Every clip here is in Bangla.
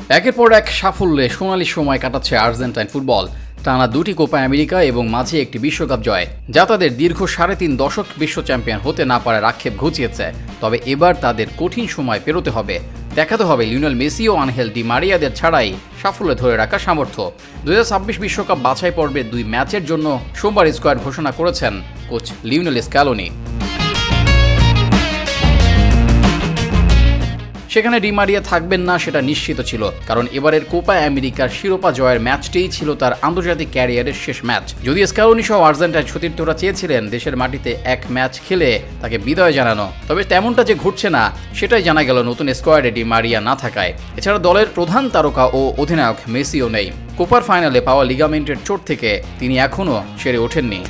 একের পর এক সাফল্যে সোনালি সময় কাটাচ্ছে আর্জেন্টাইন ফুটবল। টানা দুটি কোপা আমেরিকা এবং মাঝে একটি বিশ্বকাপ জয়, যা তাদের দীর্ঘ ৩.৫ দশক বিশ্ব চ্যাম্পিয়ন হতে না পারার আক্ষেপ ঘুচিয়েছে। তবে এবার তাদের কঠিন সময় পেরোতে হবে। দেখাতে হবে লিওনেল মেসি ও আনহেল ডি মারিয়াদের ছাড়াই সাফল্যে ধরে রাখা সামর্থ্য। ২০২৬ বিশ্বকাপ বাছাই পর্বের ২ ম্যাচের জন্য সোমবার স্কোয়াড ঘোষণা করেছেন কোচ লিওনেল স্ক্যালোনি। সেখানে ডি মারিয়া থাকবেন না সেটা নিশ্চিত ছিল, কারণ এবারের কোপা আমেরিকার শিরোপা জয়ের ম্যাচটিই ছিল তার আন্তর্জাতিক ক্যারিয়ারের শেষ ম্যাচ। যদি স্ক্যালোনি সহ আর্জেন্টাইন সতীর্থরা চেয়েছিলেন দেশের মাটিতে এক ম্যাচ খেলে তাকে বিদায় জানানো, তবে তেমনটা যে ঘটছে না সেটাই জানা গেল নতুন স্কোয়াডে ডি মারিয়া না থাকায়। এছাড়া দলের প্রধান তারকা ও অধিনায়ক মেসিও নেই। কোপার ফাইনালে পাওয়া লিগামেন্টের চোট থেকে তিনি এখনও সেরে ওঠেননি।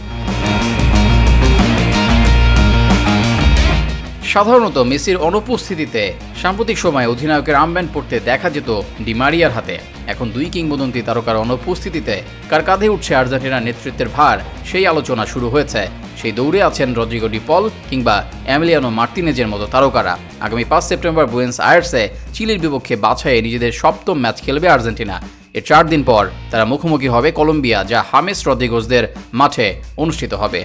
সাধারণত মেসির অনুপস্থিতিতে সাম্প্রতিক সময়ে অধিনায়কের আর্মব্যান্ড পড়তে দেখা যেত ডি মারিয়ার হাতে। এখন দুই কিংবদন্তি তারকার অনুপস্থিতিতে কার কাঁধে উঠছে আর্জেন্টিনার নেতৃত্বের ভার, সেই আলোচনা শুরু হয়েছে। সেই দৌড়ে আছেন রদ্রিগো ডি পল কিংবা এমিলিয়ানো মার্তিনেজের মতো তারকারা। আগামী ৫ সেপ্টেম্বর বুয়েন্স আয়ার্সে চিলির বিপক্ষে বাছাইয়ে নিজেদের সপ্তম ম্যাচ খেলবে আর্জেন্টিনা। এর ৪ দিন পর তারা মুখোমুখি হবে কলম্বিয়া, যা হামেস রদ্রিগোজদের মাঠে অনুষ্ঠিত হবে।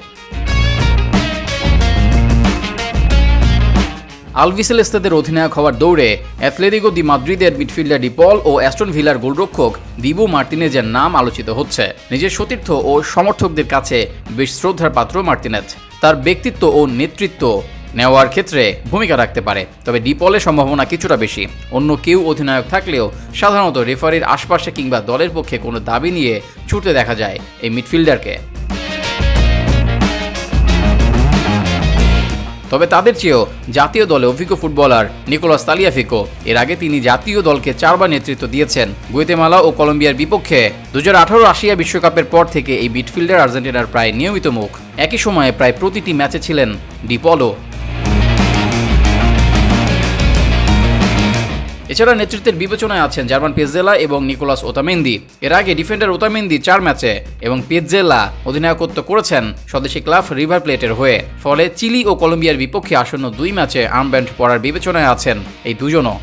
আলবিসেলেস্তেদের অধিনায়ক হওয়ার দৌড়ে অ্যাথলেটিকো দি মাদ্রিদের মিডফিল্ডার ডি পল ও অ্যাস্টন ভিলার গোলরক্ষক দিবু মার্তিনেজের নাম আলোচিত হচ্ছে। নিজের সতীর্থ ও সমর্থকদের কাছে বেশ শ্রদ্ধার পাত্র মার্তিনেজ। তার ব্যক্তিত্ব ও নেতৃত্ব নেওয়ার ক্ষেত্রে ভূমিকা রাখতে পারে, তবে ডি পলের সম্ভাবনা কিছুটা বেশি। অন্য কেউ অধিনায়ক থাকলেও সাধারণত রেফারির আশপাশে কিংবা দলের পক্ষে কোনো দাবি নিয়ে ছুটতে দেখা যায় এই মিডফিল্ডারকে। তবে তাদের চেয়েও জাতীয় দলে অভিজ্ঞ ফুটবলার নিকোলাস তালিয়াফিকো। এর আগে তিনি জাতীয় দলকে ৪ বার নেতৃত্ব দিয়েছেন। গুয়েতেমালা ও কলম্বিয়ার বিপক্ষে ২০১৮ রাশিয়া বিশ্বকাপের পর থেকে এই মিডফিল্ডার আর্জেন্টিনার প্রায় নিয়মিত মুখ। একই সময়ে প্রায় প্রতিটি ম্যাচে ছিলেন ডি পলও। এছাড়া নেতৃত্বের বিবেচনায় আছেন জার্মান পেজ্জেলা এবং নিকোলাস ওতামেন্দি। এর আগে ডিফেন্ডার ওতামেন্দি ৪ ম্যাচে এবং পেজ্জেলা অধিনায়কত্ব করেছেন স্বদেশী ক্লাব রিভার প্লেটের হয়ে। ফলে চিলি ও কলম্বিয়ার বিপক্ষে আসন্ন ২ ম্যাচে আর্মব্যান্ড পরার বিবেচনায় আছেন এই দুজনও।